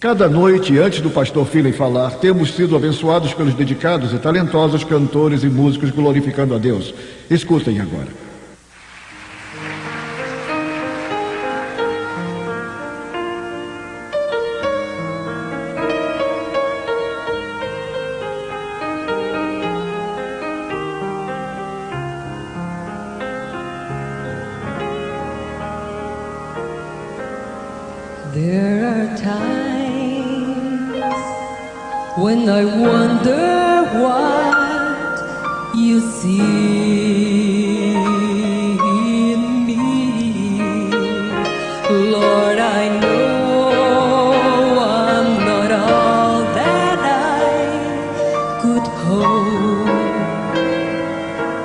Cada noite, antes do pastor Finley falar, temos sido abençoados pelos dedicados e talentosos cantores e músicos glorificando a Deus. Escutem agora. There are times when I wonder what you see in me. Lord, I know I'm not all that I could hope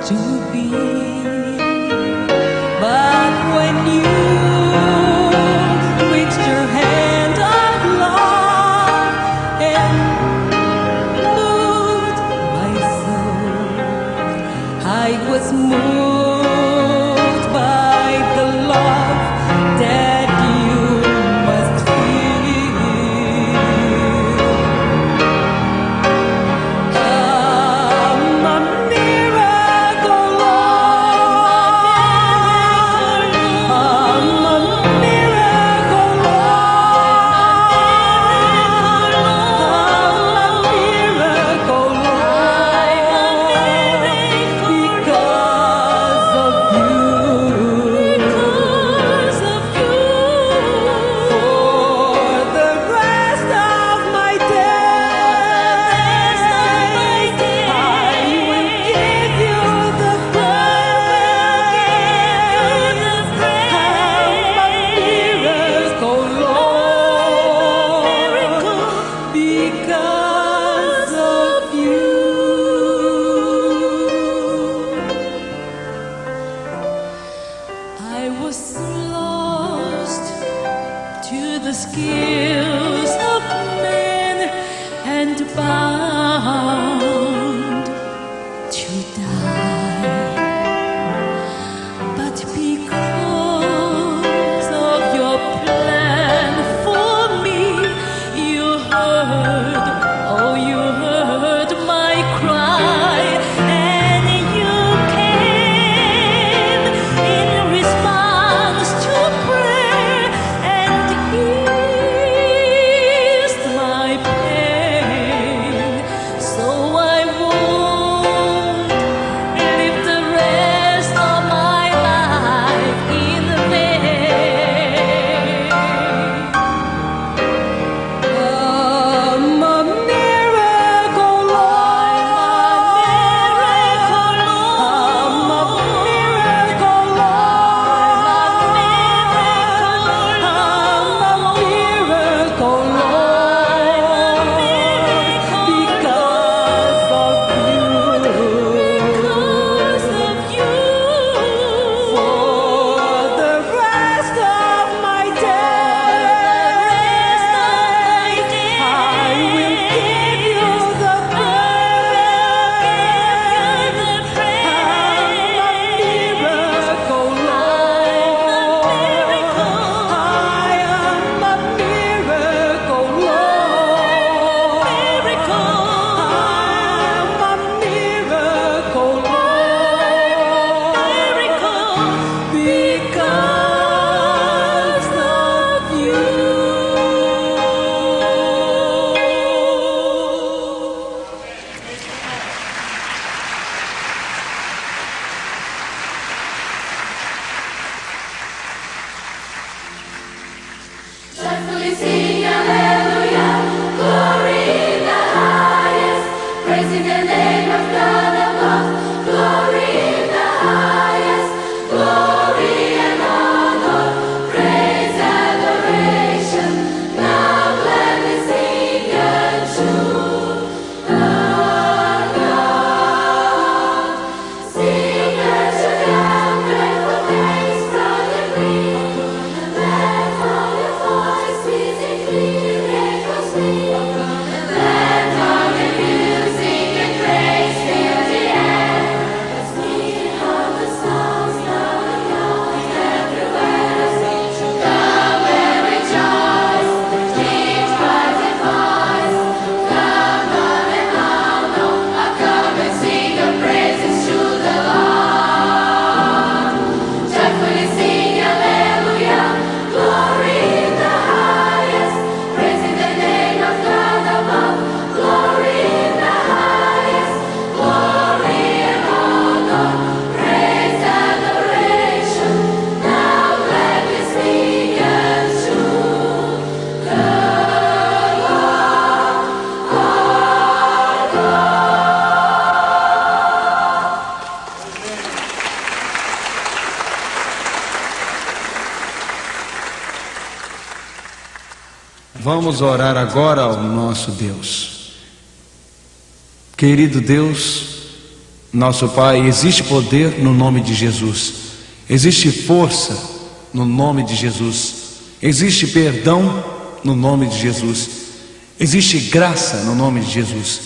to be. But when you reached your hand of love and moved my soul, I was moved by the love that you must feel. I'm a miracle, Lord. I'm a miracle, Lord. I'm a miracle, Lord, because of you. Because of you. For the rest of my days, I will give you the praise. I'm a miracle, Lord, because of you. I was lost to the skills of men and bound to die. But because of your plan for me, you heard, oh, you heard my cry, and you came in response to prayer and eased my pain. So I won't live the rest of my life in vain. I'm a miracle, Lord. I'm a miracle, Lord. I'm a miracle, Lord, because of you. For the rest of my days, I will give you the praise. I'm a miracle, Lord. I am a miracle, Lord. I'm a miracle, Lord, because of you. Joyfully sing hallelujah, glory in the highest, praising the name of God above, glory in the highest, glory and honor, praise, adoration, now let me sing unto our God. Singers should come, grateful thanks from the green, and let all your voice be sing Vamos orar agora ao nosso Deus. Querido Deus, nosso Pai, existe poder no nome de Jesus, existe força no nome de Jesus, existe perdão no nome de Jesus, existe graça no nome de Jesus.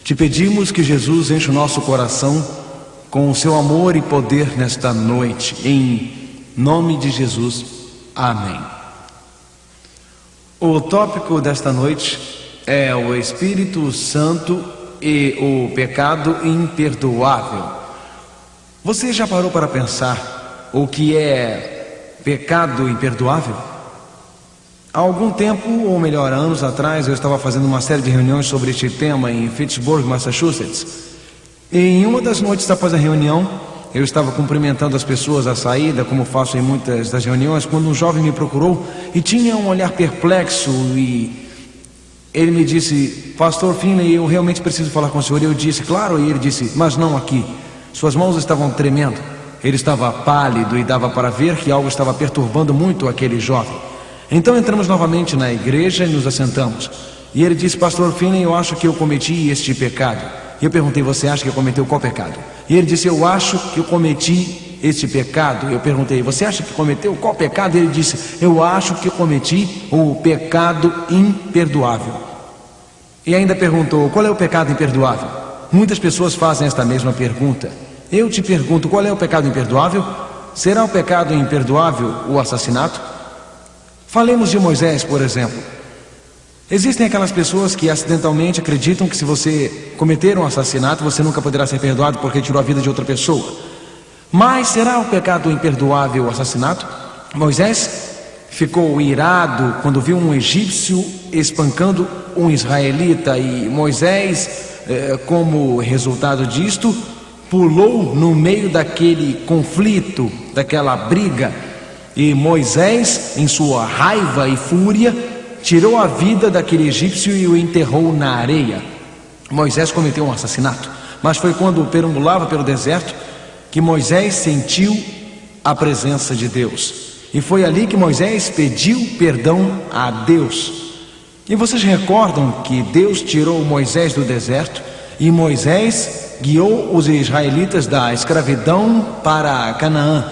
Te pedimos que Jesus enche o nosso coração com o seu amor e poder nesta noite, em nome de Jesus, amém. O tópico desta noite é o Espírito Santo e o pecado imperdoável. Você já parou para pensar o que é pecado imperdoável? Há algum tempo, ou melhor, anos atrás, eu estava fazendo uma série de reuniões sobre este tema em Fitchburg, Massachusetts. E em uma das noites após a reunião, eu estava cumprimentando as pessoas à saída, como faço em muitas das reuniões, quando um jovem me procurou e tinha um olhar perplexo e ele me disse: Pastor Finley, eu realmente preciso falar com o senhor. E eu disse: claro. E ele disse: mas não aqui. Suas mãos estavam tremendo. Ele estava pálido e dava para ver que algo estava perturbando muito aquele jovem. Então entramos novamente na igreja e nos assentamos. E ele disse: Pastor Finley, eu acho que eu cometi este pecado. E eu perguntei: você acha que eu cometeu qual pecado? E ele disse: eu acho que eu cometi este pecado. Eu perguntei: você acha que cometeu qual pecado? E ele disse: eu acho que eu cometi o pecado imperdoável. E ainda perguntou: qual é o pecado imperdoável? Muitas pessoas fazem esta mesma pergunta. Eu te pergunto: qual é o pecado imperdoável? Será o pecado imperdoável o assassinato? Falemos de Moisés, por exemplo. Existem aquelas pessoas que acidentalmente acreditam que se você cometer um assassinato, você nunca poderá ser perdoado porque tirou a vida de outra pessoa. Mas será o pecado imperdoável o assassinato? Moisés ficou irado quando viu um egípcio espancando um israelita, e Moisés, como resultado disto, pulou no meio daquele conflito, daquela briga, e Moisés, em sua raiva e fúria, tirou a vida daquele egípcio e o enterrou na areia. Moisés cometeu um assassinato, mas foi quando perambulava pelo deserto que Moisés sentiu a presença de Deus. E foi ali que Moisés pediu perdão a Deus. E vocês recordam que Deus tirou Moisés do deserto e Moisés guiou os israelitas da escravidão para Canaã.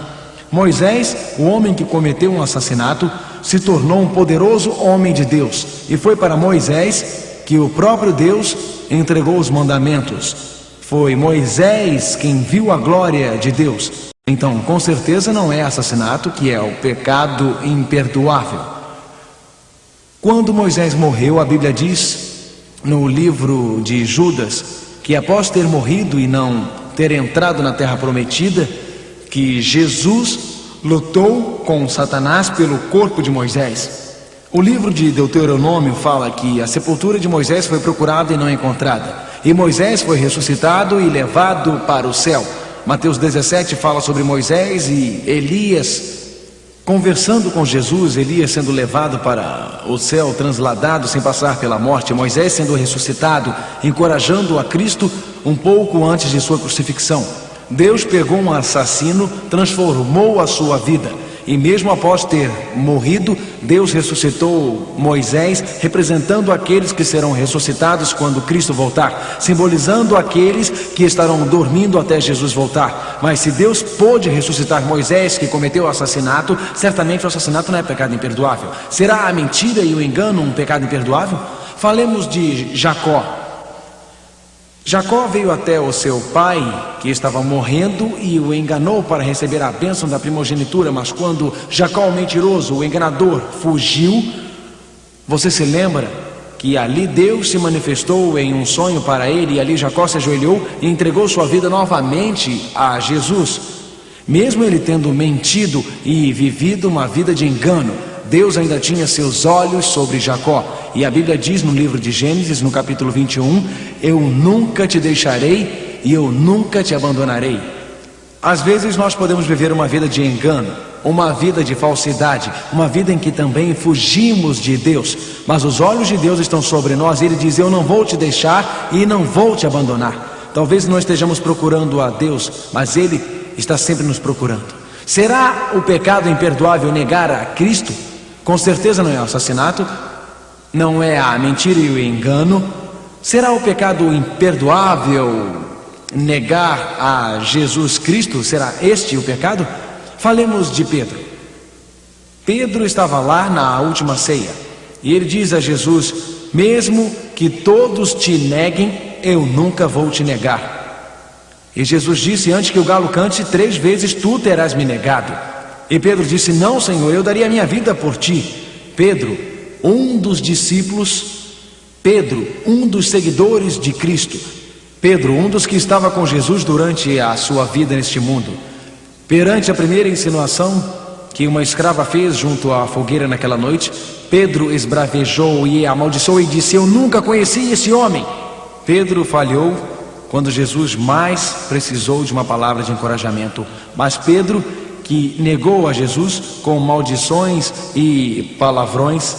Moisés, o homem que cometeu um assassinato, se tornou um poderoso homem de Deus. E foi para Moisés que o próprio Deus entregou os mandamentos. Foi Moisés quem viu a glória de Deus. Então, com certeza não é assassinato que é o pecado imperdoável. Quando Moisés morreu, a Bíblia diz no livro de Judas que após ter morrido e não ter entrado na terra prometida, que Jesus lutou com Satanás pelo corpo de Moisés. O livro de Deuteronômio fala que a sepultura de Moisés foi procurada e não encontrada, e Moisés foi ressuscitado e levado para o céu. Mateus 17 fala sobre Moisés e Elias conversando com Jesus, Elias sendo levado para o céu, transladado sem passar pela morte, Moisés sendo ressuscitado, encorajando a Cristo um pouco antes de sua crucifixão. Deus pegou um assassino, transformou a sua vida, e mesmo após ter morrido, Deus ressuscitou Moisés, representando aqueles que serão ressuscitados quando Cristo voltar, simbolizando aqueles que estarão dormindo até Jesus voltar. Mas se Deus pôde ressuscitar Moisés, que cometeu o assassinato, certamente o assassinato não é pecado imperdoável. Será a mentira e o engano um pecado imperdoável? Falemos de Jacó. Jacó veio até o seu pai, que estava morrendo, e o enganou para receber a bênção da primogenitura. Mas quando Jacó, o mentiroso, o enganador, fugiu, você se lembra que ali Deus se manifestou em um sonho para ele, e ali Jacó se ajoelhou e entregou sua vida novamente a Jesus. Mesmo ele tendo mentido e vivido uma vida de engano, Deus ainda tinha seus olhos sobre Jacó. E a Bíblia diz no livro de Gênesis, no capítulo 21, eu nunca te deixarei e eu nunca te abandonarei. Às vezes nós podemos viver uma vida de engano, uma vida de falsidade, uma vida em que também fugimos de Deus, mas os olhos de Deus estão sobre nós, e Ele diz, eu não vou te deixar e não vou te abandonar. Talvez não estejamos procurando a Deus, mas Ele está sempre nos procurando. Será o pecado imperdoável negar a Cristo? Com certeza não é assassinato. não é a mentira e o engano? Será o pecado imperdoável negar a Jesus Cristo? Será este o pecado? Falemos de Pedro. Pedro estava lá na última ceia e ele diz a Jesus: mesmo que todos te neguem, eu nunca vou te negar. E Jesus disse: antes que o galo cante 3 vezes, tu terás me negado. E Pedro disse: não, Senhor, eu daria a minha vida por ti. Pedro, um dos discípulos, Pedro, um dos seguidores de Cristo, Pedro, um dos que estava com Jesus durante a sua vida neste mundo. Perante a primeira insinuação que uma escrava fez junto à fogueira naquela noite, Pedro esbravejou e amaldiçoou e disse: eu nunca conheci esse homem. Pedro falhou quando Jesus mais precisou de uma palavra de encorajamento. Mas Pedro, que negou a Jesus com maldições e palavrões,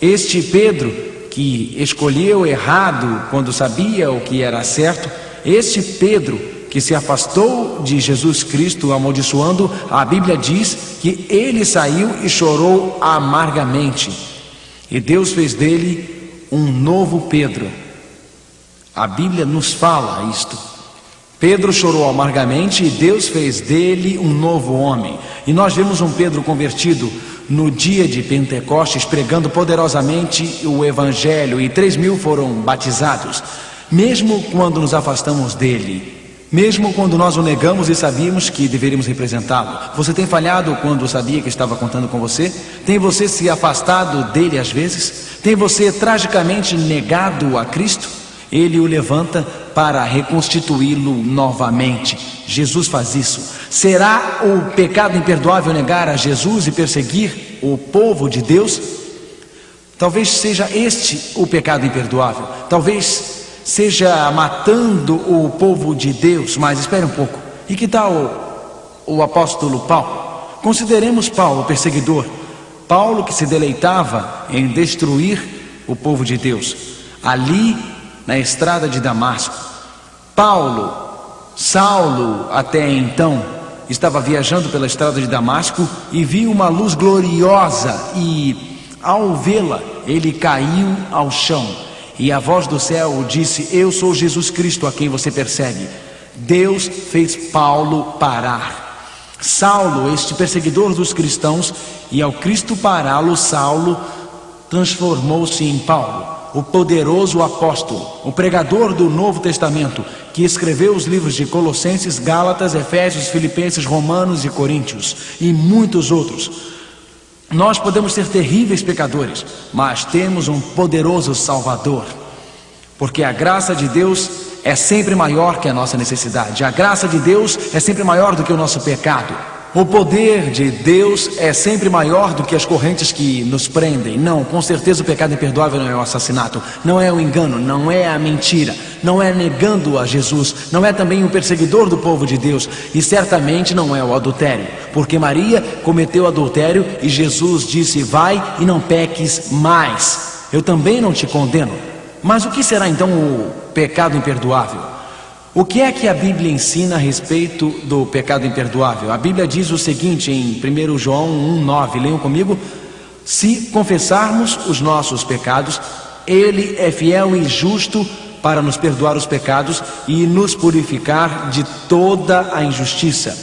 este Pedro que escolheu errado quando sabia o que era certo, este Pedro que se afastou de Jesus Cristo amaldiçoando, a Bíblia diz que ele saiu e chorou amargamente. E Deus fez dele um novo Pedro. A Bíblia nos fala isto. Pedro chorou amargamente e Deus fez dele um novo homem. E nós vemos um Pedro convertido no dia de Pentecostes, pregando poderosamente o Evangelho, e 3.000 foram batizados. Mesmo quando nos afastamos dele, mesmo quando nós o negamos e sabíamos que deveríamos representá-lo. Você tem falhado quando sabia que estava contando com você? Tem você se afastado dele às vezes? Tem você tragicamente negado a Cristo? Ele o levanta para reconstituí-lo novamente. Jesus faz isso. Será o pecado imperdoável negar a Jesus e perseguir o povo de Deus? Talvez seja este o pecado imperdoável. Talvez seja matando o povo de Deus. Mas espere um pouco. E que tal o apóstolo Paulo? Consideremos Paulo, perseguidor. Paulo que se deleitava em destruir o povo de Deus. Ali na estrada de Damasco, Saulo até então, estava viajando pela estrada de Damasco e viu uma luz gloriosa e, ao vê-la, ele caiu ao chão. E a voz do céu disse: eu sou Jesus Cristo a quem você persegue. Deus fez Paulo parar. Saulo, este perseguidor dos cristãos, e ao Cristo pará-lo, Saulo transformou-se em Paulo, o poderoso apóstolo, o pregador do Novo Testamento, que escreveu os livros de Colossenses, Gálatas, Efésios, Filipenses, Romanos e Coríntios, e muitos outros. Nós podemos ser terríveis pecadores, mas temos um poderoso Salvador, porque a graça de Deus é sempre maior que a nossa necessidade. A graça de Deus é sempre maior do que o nosso pecado. O poder de Deus é sempre maior do que as correntes que nos prendem. Não, com certeza o pecado imperdoável não é o assassinato, não é o engano, não é a mentira, não é negando a Jesus, não é também o perseguidor do povo de Deus, e certamente não é o adultério, porque Maria cometeu adultério e Jesus disse: vai e não peques mais. Eu também não te condeno. Mas o que será então o pecado imperdoável? O que é que a Bíblia ensina a respeito do pecado imperdoável? A Bíblia diz o seguinte em 1 João 1,9, leiam comigo: se confessarmos os nossos pecados, Ele é fiel e justo para nos perdoar os pecados e nos purificar de toda a injustiça.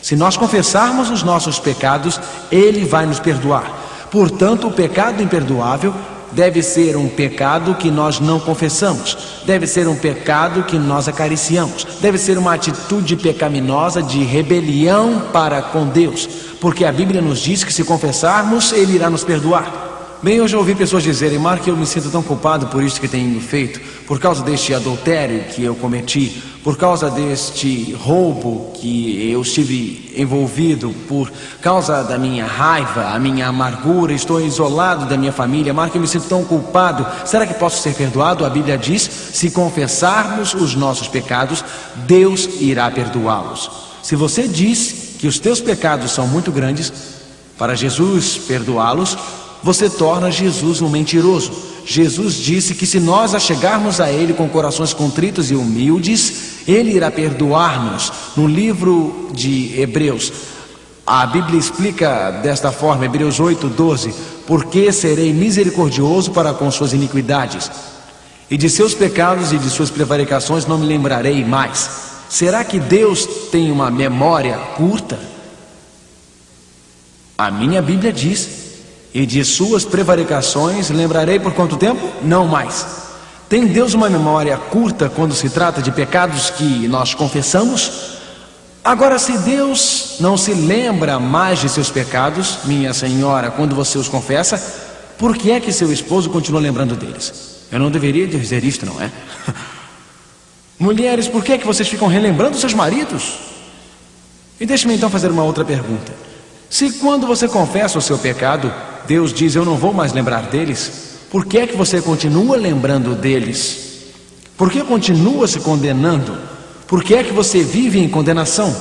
Se nós confessarmos os nossos pecados, Ele vai nos perdoar. Portanto, o pecado imperdoável deve ser um pecado que nós não confessamos, deve ser um pecado que nós acariciamos, deve ser uma atitude pecaminosa de rebelião para com Deus, porque a Bíblia nos diz que se confessarmos, Ele irá nos perdoar. Bem, eu já ouvi pessoas dizerem: Mark, eu me sinto tão culpado por isso que tenho feito, por causa deste adultério que eu cometi, por causa deste roubo que eu estive envolvido, por causa da minha raiva, a minha amargura, estou isolado da minha família. Mark, eu me sinto tão culpado, será que posso ser perdoado? A Bíblia diz: se confessarmos os nossos pecados, Deus irá perdoá-los. Se você diz que os teus pecados são muito grandes para Jesus perdoá-los, você torna Jesus um mentiroso. Jesus disse que se nós achegarmos a Ele com corações contritos e humildes, Ele irá perdoar-nos. No livro de Hebreus, A Bíblia explica desta forma, Hebreus 8:12, porque serei misericordioso para com suas iniquidades, e de seus pecados e de suas prevaricações não me lembrarei mais. Será que Deus tem uma memória curta? A minha Bíblia diz, e de suas prevaricações lembrarei por quanto tempo? Não mais. Tem Deus uma memória curta quando se trata de pecados que nós confessamos? Agora, se Deus não se lembra mais de seus pecados, minha senhora, quando você os confessa, por que é que seu esposo continua lembrando deles? Eu não deveria dizer isto, não é? Mulheres, por que é que vocês ficam relembrando seus maridos? E deixe-me então fazer uma outra pergunta. Se quando você confessa o seu pecado, Deus diz, eu não vou mais lembrar deles, por que é que você continua lembrando deles? Por que continua se condenando? Por que é que você vive em condenação?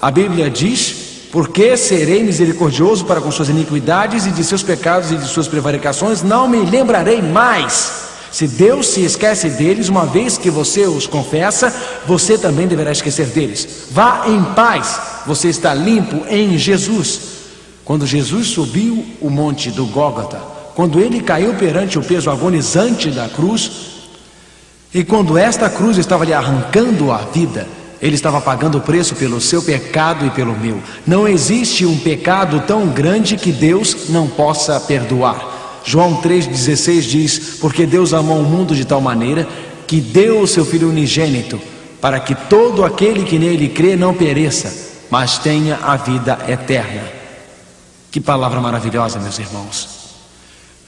A Bíblia diz, porque serei misericordioso para com suas iniquidades e de seus pecados e de suas prevaricações não me lembrarei mais. Se Deus se esquece deles, uma vez que você os confessa, você também deverá esquecer deles. Vá em paz, você está limpo em Jesus. Quando Jesus subiu o monte do Gólgota, quando ele caiu perante o peso agonizante da cruz, e quando esta cruz estava lhe arrancando a vida, ele estava pagando o preço pelo seu pecado e pelo meu. Não existe um pecado tão grande que Deus não possa perdoar. João 3,16 diz, porque Deus amou o mundo de tal maneira que deu o seu Filho unigênito, para que todo aquele que nele crê não pereça, mas tenha a vida eterna. Que palavra maravilhosa, meus irmãos.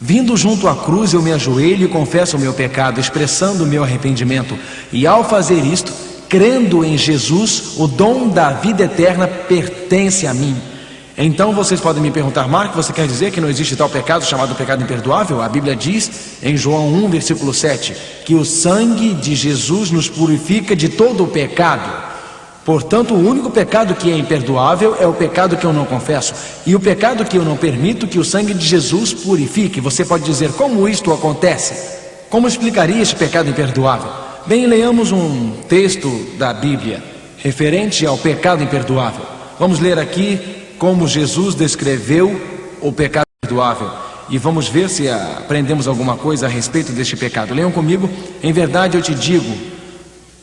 Vindo junto à cruz, eu me ajoelho e confesso o meu pecado, expressando o meu arrependimento. E ao fazer isto, crendo em Jesus, o dom da vida eterna pertence a mim. Então vocês podem me perguntar, Marco, você quer dizer que não existe tal pecado chamado pecado imperdoável? A Bíblia diz, em João 1, versículo 7, que o sangue de Jesus nos purifica de todo o pecado. Portanto, o único pecado que é imperdoável é o pecado que eu não confesso, e o pecado que eu não permito que o sangue de Jesus purifique. Você pode dizer, como isto acontece? Como explicaria este pecado imperdoável? Bem, leamos um texto da Bíblia referente ao pecado imperdoável. Vamos ler aqui como Jesus descreveu o pecado imperdoável, e vamos ver se aprendemos alguma coisa a respeito deste pecado. Leiam comigo. Em verdade eu te digo,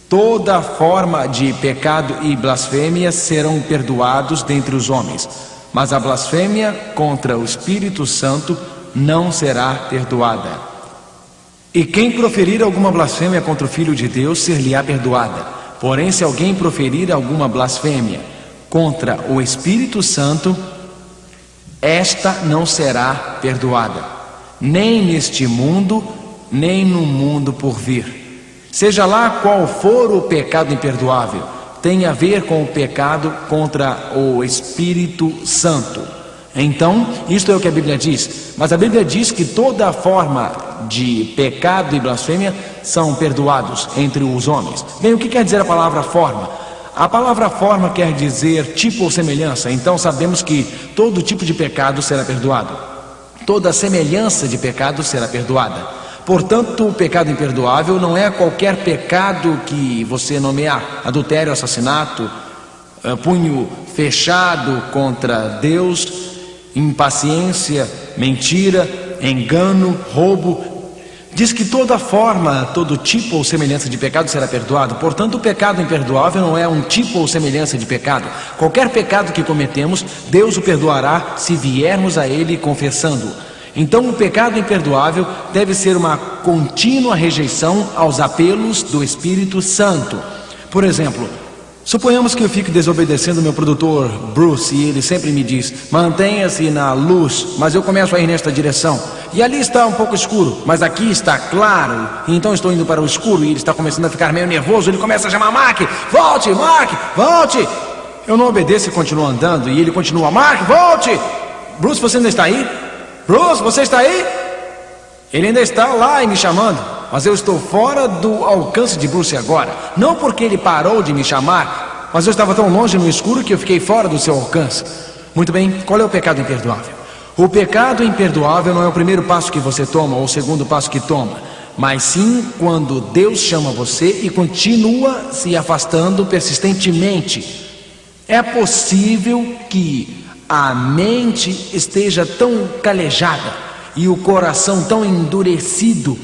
toda forma de pecado e blasfêmia serão perdoados dentre os homens, mas a blasfêmia contra o Espírito Santo não será perdoada. E quem proferir alguma blasfêmia contra o Filho de Deus, ser-lhe-á perdoada. Porém, se alguém proferir alguma blasfêmia contra o Espírito Santo, esta não será perdoada, nem neste mundo, nem no mundo por vir. Seja lá qual for o pecado imperdoável, tem a ver com o pecado contra o Espírito Santo. Então, isto é o que a Bíblia diz. Mas a Bíblia diz que toda forma de pecado e blasfêmia são perdoados entre os homens. Bem, o que quer dizer a palavra forma? A palavra forma quer dizer tipo ou semelhança. Então sabemos que todo tipo de pecado será perdoado. Toda semelhança de pecado será perdoada. Portanto, o pecado imperdoável não é qualquer pecado que você nomear: adultério, assassinato, punho fechado contra Deus, impaciência, mentira, engano, roubo. Diz que toda forma, todo tipo ou semelhança de pecado será perdoado. Portanto, o pecado imperdoável não é um tipo ou semelhança de pecado. Qualquer pecado que cometemos, Deus o perdoará se viermos a Ele confessando. Então, o pecado imperdoável deve ser uma contínua rejeição aos apelos do Espírito Santo. Por exemplo, suponhamos que eu fique desobedecendo meu produtor Bruce e ele sempre me diz, mantenha-se na luz, mas eu começo a ir nesta direção. E ali está um pouco escuro, mas aqui está claro. E então estou indo para o escuro e ele está começando a ficar meio nervoso. Ele começa a chamar Mark, volte, Mark, volte. Eu não obedeço e continuo andando e ele continua, Mark, volte. Bruce, você ainda está aí? Bruce, você está aí? Ele ainda está lá e me chamando, mas eu estou fora do alcance de Bruce agora. Não porque ele parou de me chamar, mas eu estava tão longe no escuro que eu fiquei fora do seu alcance. Muito bem, qual é o pecado imperdoável? O pecado imperdoável não é o primeiro passo que você toma ou o segundo passo que toma, mas sim quando Deus chama você e continua se afastando persistentemente. É possível que a mente esteja tão calejada e o coração tão endurecido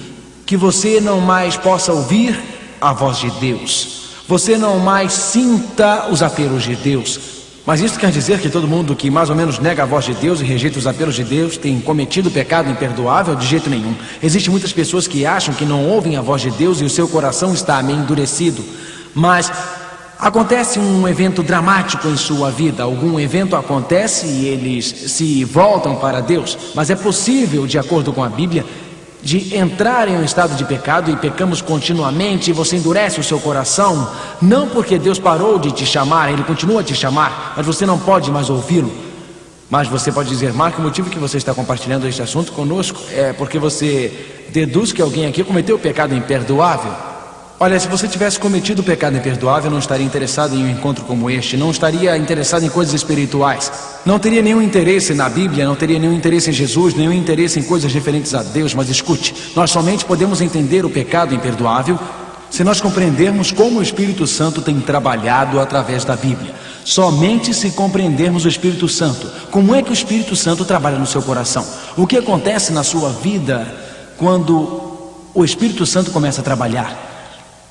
que você não mais possa ouvir a voz de Deus. Você não mais sinta os apelos de Deus. Mas isso quer dizer que todo mundo que mais ou menos nega a voz de Deus e rejeita os apelos de Deus tem cometido pecado imperdoável? De jeito nenhum. Existem muitas pessoas que acham que não ouvem a voz de Deus e o seu coração está meio endurecido. Mas acontece um evento dramático em sua vida, algum evento acontece e eles se voltam para Deus. Mas é possível, de acordo com a Bíblia, de entrar em um estado de pecado e pecamos continuamente e você endurece o seu coração, não porque Deus parou de te chamar, Ele continua a te chamar, mas você não pode mais ouvi-lo. Mas você pode dizer: Marco, o motivo que você está compartilhando este assunto conosco é porque você deduz que alguém aqui cometeu pecado imperdoável. Olha, se você tivesse cometido pecado imperdoável, não estaria interessado em um encontro como este, não estaria interessado em coisas espirituais, não teria nenhum interesse na Bíblia, não teria nenhum interesse em Jesus, nenhum interesse em coisas referentes a Deus. Mas escute, nós somente podemos entender o pecado imperdoável se nós compreendermos como o Espírito Santo tem trabalhado através da Bíblia. Somente se compreendermos o Espírito Santo. Como é que o Espírito Santo trabalha no seu coração? O que acontece na sua vida quando o Espírito Santo começa a trabalhar?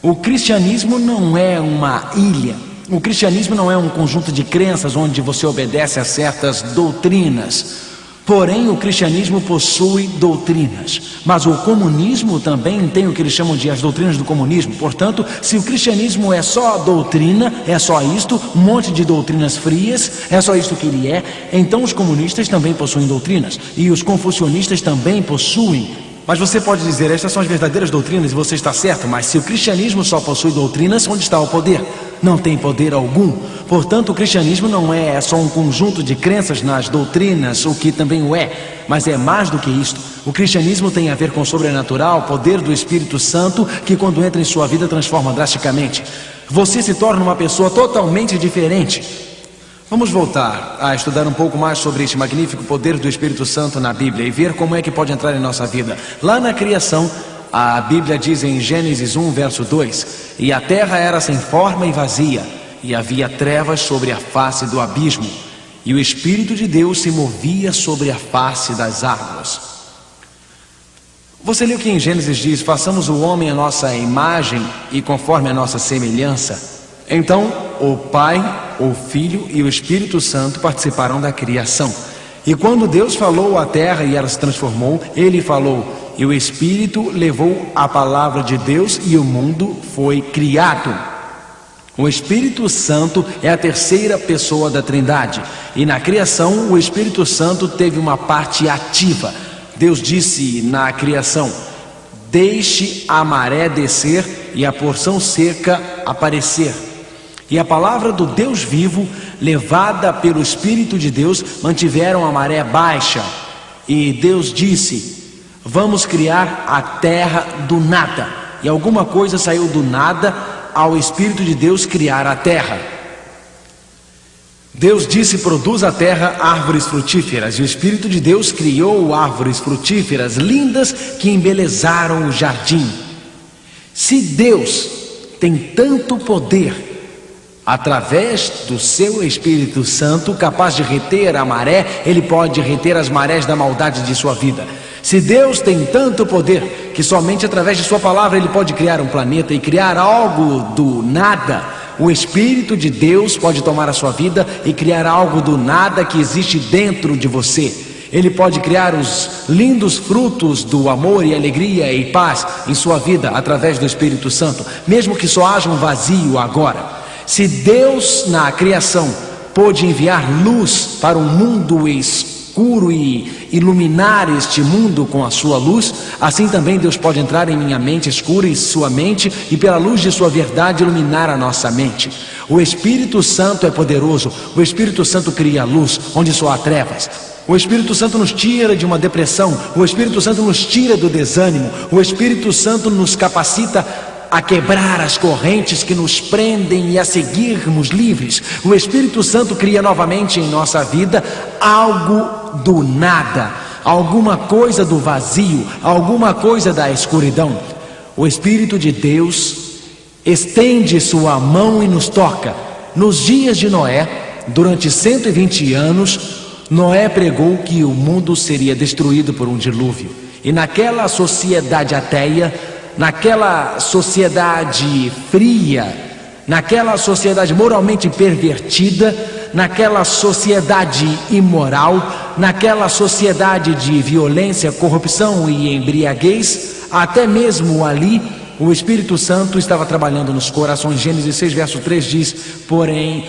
O cristianismo não é uma ilha. O cristianismo não é um conjunto de crenças onde você obedece a certas doutrinas. Porém, o cristianismo possui doutrinas. Mas o comunismo também tem o que eles chamam de as doutrinas do comunismo. Portanto, se o cristianismo é só doutrina, é só isto, um monte de doutrinas frias, é só isto que ele é, então os comunistas também possuem doutrinas. E os confucionistas também possuem. Mas você pode dizer: estas são as verdadeiras doutrinas e você está certo. Mas se o cristianismo só possui doutrinas, onde está o poder? Não tem poder algum. Portanto, o cristianismo não é só um conjunto de crenças nas doutrinas, o que também o é, mas é mais do que isto. O cristianismo tem a ver com o sobrenatural, o poder do Espírito Santo, que quando entra em sua vida transforma drasticamente. Você se torna uma pessoa totalmente diferente. Vamos voltar a estudar um pouco mais sobre este magnífico poder do Espírito Santo na Bíblia e ver como é que pode entrar em nossa vida. Lá na criação, a Bíblia diz em Gênesis 1, verso 2: E a terra era sem forma e vazia, e havia trevas sobre a face do abismo, e o Espírito de Deus se movia sobre a face das águas. Você leu que em Gênesis diz: façamos o homem à nossa imagem e conforme a nossa semelhança. Então, o Pai, o Filho e o Espírito Santo participaram da criação. E quando Deus falou à terra e ela se transformou, Ele falou, e o Espírito levou a palavra de Deus e o mundo foi criado. O Espírito Santo é a terceira pessoa da Trindade. E na criação, o Espírito Santo teve uma parte ativa. Deus disse na criação: deixe a maré descer e a porção seca aparecer. E a palavra do Deus vivo, levada pelo Espírito de Deus, mantiveram a maré baixa. E Deus disse: vamos criar a terra do nada. E alguma coisa saiu do nada ao Espírito de Deus criar a terra. Deus disse: produz a terra árvores frutíferas. E o Espírito de Deus criou árvores frutíferas lindas que embelezaram o jardim. Se Deus tem tanto poder através do seu Espírito Santo, capaz de reter a maré, Ele pode reter as marés da maldade de sua vida. Se Deus tem tanto poder que somente através de sua palavra Ele pode criar um planeta e criar algo do nada, o Espírito de Deus pode tomar a sua vida e criar algo do nada que existe dentro de você. Ele pode criar os lindos frutos do amor e alegria e paz em sua vida através do Espírito Santo, mesmo que só haja um vazio agora. Se Deus na criação pôde enviar luz para um mundo escuro e iluminar este mundo com a sua luz, assim também Deus pode entrar em minha mente escura e sua mente e pela luz de sua verdade iluminar a nossa mente. O Espírito Santo é poderoso. O Espírito Santo cria luz onde só há trevas. O Espírito Santo nos tira de uma depressão. O Espírito Santo nos tira do desânimo. O Espírito Santo nos capacita a quebrar as correntes que nos prendem e a seguirmos livres. O Espírito Santo cria novamente em nossa vida algo do nada, alguma coisa do vazio, alguma coisa da escuridão. O Espírito de Deus estende sua mão e nos toca. Nos dias de Noé, durante 120 anos, Noé pregou que o mundo seria destruído por um dilúvio. E naquela sociedade ateia, naquela sociedade fria, naquela sociedade moralmente pervertida, naquela sociedade imoral, naquela sociedade de violência, corrupção e embriaguez, até mesmo ali o Espírito Santo estava trabalhando nos corações. Gênesis 6, verso 3 diz: porém,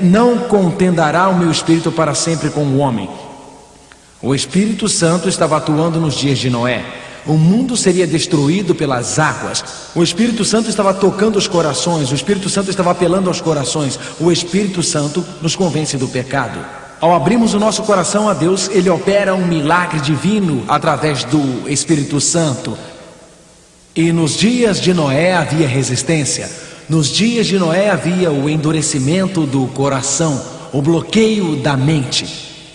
não contendará o meu Espírito para sempre com o homem. O Espírito Santo estava atuando nos dias de Noé. O mundo seria destruído pelas águas. O Espírito Santo estava tocando os corações. O Espírito Santo estava apelando aos corações. O Espírito Santo nos convence do pecado. Ao abrirmos o nosso coração a Deus, Ele opera um milagre divino através do Espírito Santo. E nos dias de Noé havia resistência. Nos dias de Noé havia o endurecimento do coração, o bloqueio da mente.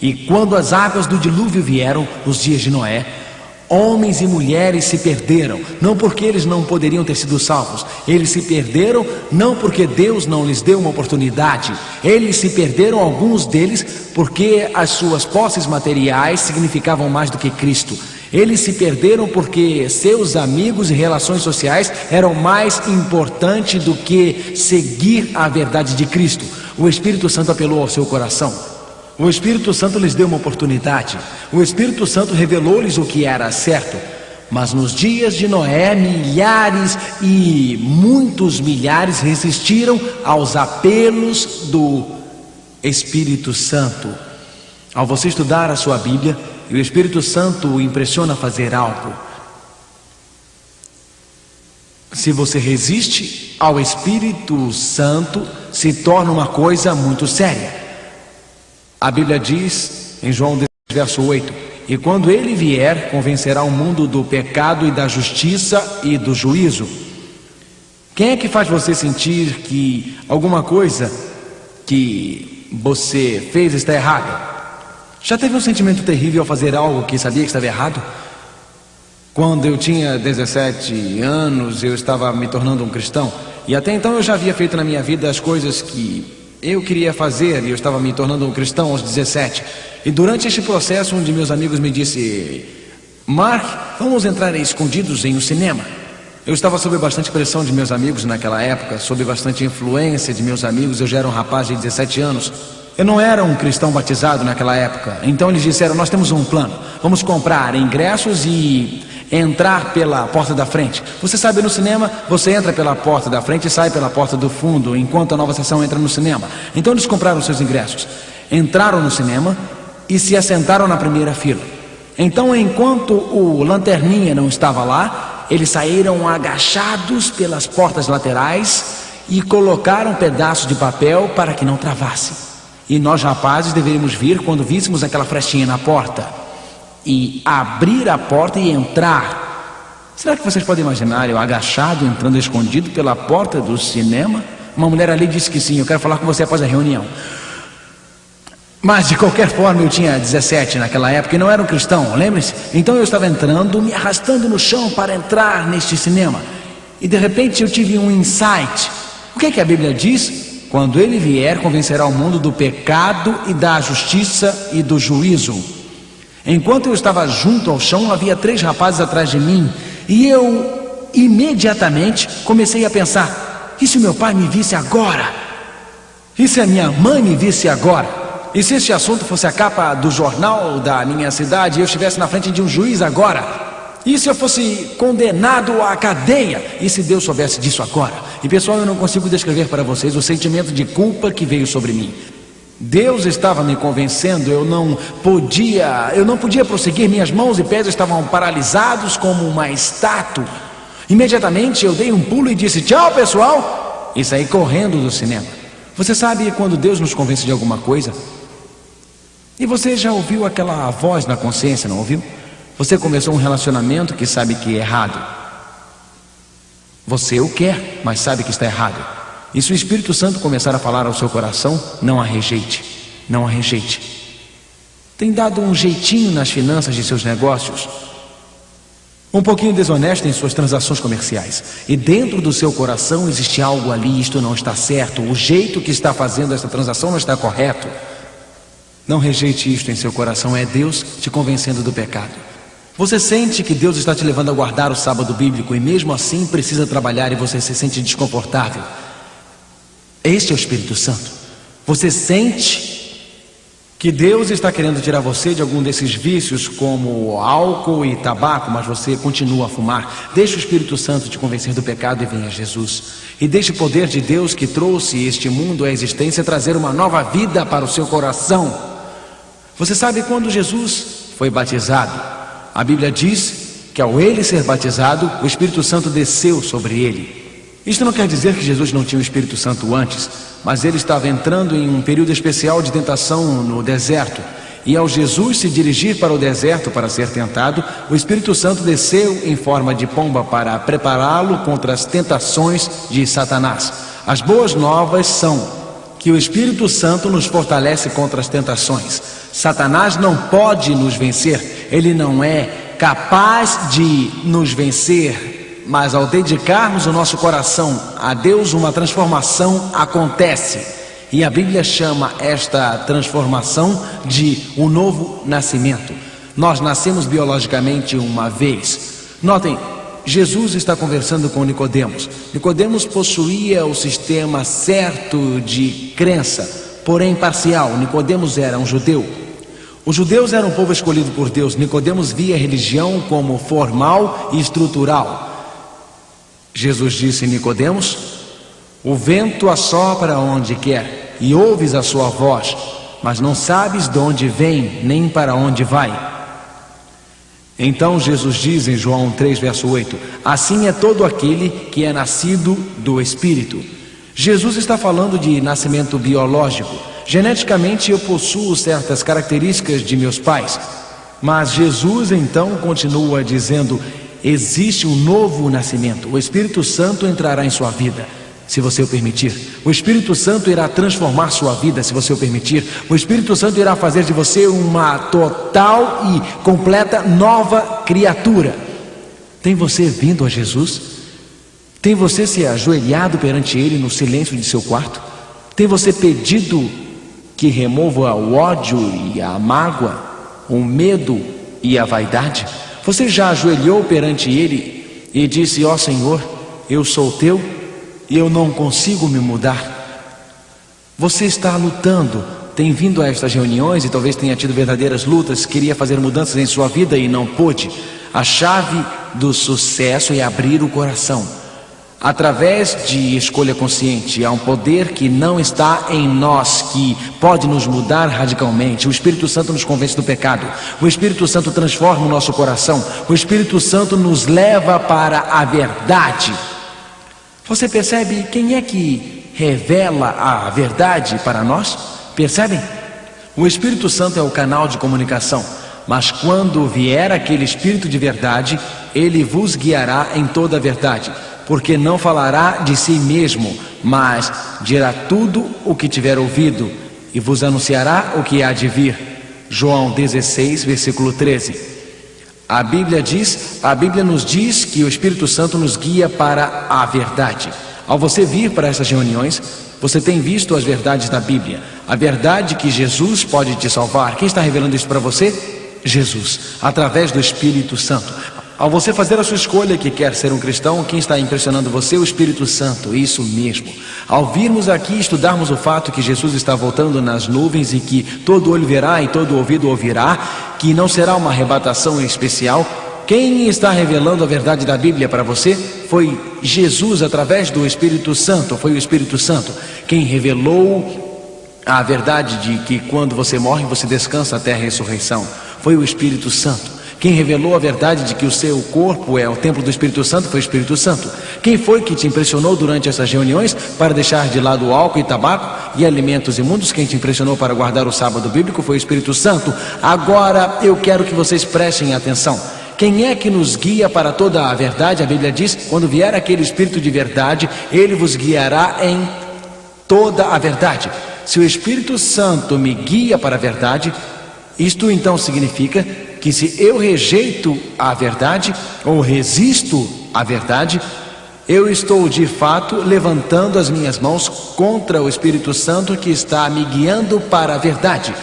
E quando as águas do dilúvio vieram, nos dias de Noé, homens e mulheres se perderam, não porque eles não poderiam ter sido salvos. Eles se perderam não porque Deus não lhes deu uma oportunidade. Eles se perderam, alguns deles, porque as suas posses materiais significavam mais do que Cristo. Eles se perderam porque seus amigos e relações sociais eram mais importantes do que seguir a verdade de Cristo. O Espírito Santo apelou ao seu coração. O Espírito Santo lhes deu uma oportunidade. O Espírito Santo revelou-lhes o que era certo. Mas nos dias de Noé, milhares e muitos milhares resistiram aos apelos do Espírito Santo. Ao você estudar a sua Bíblia, e o Espírito Santo o impressiona a fazer algo. Se você resiste ao Espírito Santo, se torna uma coisa muito séria. A Bíblia diz em João 10, verso 8: e quando ele vier, convencerá o mundo do pecado e da justiça e do juízo. Quem é que faz você sentir que alguma coisa que você fez está errada? Já teve um sentimento terrível ao fazer algo que sabia que estava errado? Quando eu tinha 17 anos, eu estava me tornando um cristão. E até então eu já havia feito na minha vida as coisas que eu queria fazer. E eu estava me tornando um cristão aos 17. E durante este processo, um de meus amigos me disse: Mark, vamos entrar escondidos em um cinema. Eu estava sob bastante pressão de meus amigos naquela época, sob bastante influência de meus amigos. Eu já era um rapaz de 17 anos. Eu não era um cristão batizado naquela época. Então eles disseram: nós temos um plano. Vamos comprar ingressos e entrar pela porta da frente. Você sabe, no cinema, você entra pela porta da frente e sai pela porta do fundo, enquanto a nova sessão entra no cinema. Então eles compraram seus ingressos, entraram no cinema e se assentaram na primeira fila. Então, enquanto o lanterninha não estava lá, eles saíram agachados pelas portas laterais e colocaram pedaços de papel para que não travasse. E nós, rapazes, deveríamos vir quando víssemos aquela frestinha na porta e abrir a porta e entrar. Será que vocês podem imaginar eu agachado, entrando escondido pela porta do cinema? Uma mulher ali disse que sim: eu quero falar com você após a reunião. Mas de qualquer forma, eu tinha 17 naquela época e não era um cristão, lembre-se? Então eu estava entrando, me arrastando no chão para entrar neste cinema. E de repente eu tive um insight. O que é que a Bíblia diz? Quando ele vier, convencerá o mundo do pecado e da justiça e do juízo. Enquanto eu estava junto ao chão, havia 3 rapazes atrás de mim. E eu imediatamente comecei a pensar: e se meu pai me visse agora? E se a minha mãe me visse agora? E se este assunto fosse a capa do jornal da minha cidade e eu estivesse na frente de um juiz agora? E se eu fosse condenado à cadeia? E se Deus soubesse disso agora? E pessoal, eu não consigo descrever para vocês o sentimento de culpa que veio sobre mim. Deus estava me convencendo, eu não podia prosseguir, minhas mãos e pés estavam paralisados como uma estátua. Imediatamente eu dei um pulo e disse: tchau, pessoal, e saí correndo do cinema. Você sabe quando Deus nos convence de alguma coisa? E você já ouviu aquela voz na consciência, não ouviu? Você começou um relacionamento que sabe que é errado. Você o quer, mas sabe que está errado. E se o Espírito Santo começar a falar ao seu coração, não a rejeite, não a rejeite. Tem dado um jeitinho nas finanças de seus negócios? um pouquinho desonesto em suas transações comerciais. E dentro do seu coração existe algo ali, isto não está certo, o jeito que está fazendo essa transação não está correto. Não rejeite isto em seu coração, é Deus te convencendo do pecado. Você sente que Deus está te levando a guardar o sábado bíblico e mesmo assim precisa trabalhar e você se sente desconfortável. Este é o Espírito Santo. Você sente que Deus está querendo tirar você de algum desses vícios como álcool e tabaco, mas você continua a fumar. Deixe o Espírito Santo te convencer do pecado e venha a Jesus. E deixe o poder de Deus que trouxe este mundo à existência trazer uma nova vida para o seu coração. Você sabe quando Jesus foi batizado? A Bíblia diz que ao ele ser batizado, o Espírito Santo desceu sobre ele. Isto não quer dizer que Jesus não tinha o Espírito Santo antes, mas ele estava entrando em um período especial de tentação no deserto. E ao Jesus se dirigir para o deserto para ser tentado, o Espírito Santo desceu em forma de pomba para prepará-lo contra as tentações de Satanás. As boas novas são que o Espírito Santo nos fortalece contra as tentações. Satanás não pode nos vencer, ele não é capaz de nos vencer. Mas ao dedicarmos o nosso coração a Deus, uma transformação acontece. E a Bíblia chama esta transformação de um novo nascimento. Nós nascemos biologicamente uma vez. Notem, Jesus está conversando com Nicodemos. Nicodemos possuía o sistema certo de crença, porém parcial. Nicodemos era um judeu. Os judeus eram um povo escolhido por Deus. Nicodemos via a religião como formal e estrutural. Jesus disse a Nicodemos: o vento assopra onde quer, e ouves a sua voz, mas não sabes de onde vem, nem para onde vai. Então Jesus diz em João 3, verso 8: assim é todo aquele que é nascido do Espírito. Jesus está falando de nascimento biológico. Geneticamente eu possuo certas características de meus pais, mas Jesus então continua dizendo: existe um novo nascimento. O Espírito Santo entrará em sua vida, se você o permitir. O Espírito Santo irá transformar sua vida, se você o permitir. O Espírito Santo irá fazer de você uma total e completa nova criatura. Tem você vindo a Jesus? Tem você se ajoelhado perante Ele no silêncio de seu quarto? Tem você pedido que remova o ódio e a mágoa, o medo e a vaidade? Você já ajoelhou perante Ele e disse: ó Senhor, eu sou teu e eu não consigo me mudar? Você está lutando, tem vindo a estas reuniões e talvez tenha tido verdadeiras lutas, queria fazer mudanças em sua vida e não pôde. A chave do sucesso é abrir o coração. Através de escolha consciente, há um poder que não está em nós, que pode nos mudar radicalmente. O Espírito Santo nos convence do pecado. O Espírito Santo transforma o nosso coração. O Espírito Santo nos leva para a verdade. Você percebe quem é que revela a verdade para nós? Percebem? O Espírito Santo é o canal de comunicação. Mas quando vier aquele Espírito de verdade, ele vos guiará em toda a verdade. Porque não falará de si mesmo, mas dirá tudo o que tiver ouvido e vos anunciará o que há de vir. João 16, versículo 13. A Bíblia nos diz que o Espírito Santo nos guia para a verdade. Ao você vir para essas reuniões, você tem visto as verdades da Bíblia. A verdade que Jesus pode te salvar. Quem está revelando isso para você? Jesus, através do Espírito Santo. Ao você fazer a sua escolha que quer ser um cristão, quem está impressionando você? O Espírito Santo, isso mesmo. Ao virmos aqui e estudarmos o fato que Jesus está voltando nas nuvens e que todo olho verá e todo ouvido ouvirá, que não será uma arrebatação especial, quem está revelando a verdade da Bíblia para você? Foi Jesus através do Espírito Santo, foi o Espírito Santo quem revelou a verdade de que quando você morre você descansa até a ressurreição. Foi o Espírito Santo. Quem revelou a verdade de que o seu corpo é o templo do Espírito Santo foi o Espírito Santo. Quem foi que te impressionou durante essas reuniões para deixar de lado o álcool e tabaco e alimentos imundos? Quem te impressionou para guardar o sábado bíblico foi o Espírito Santo. Agora eu quero que vocês prestem atenção. Quem é que nos guia para toda a verdade? A Bíblia diz: quando vier aquele Espírito de verdade, ele vos guiará em toda a verdade. Se o Espírito Santo me guia para a verdade, isto então significa que se eu rejeito a verdade ou resisto à verdade, eu estou de fato levantando as minhas mãos contra o Espírito Santo que está me guiando para a verdade.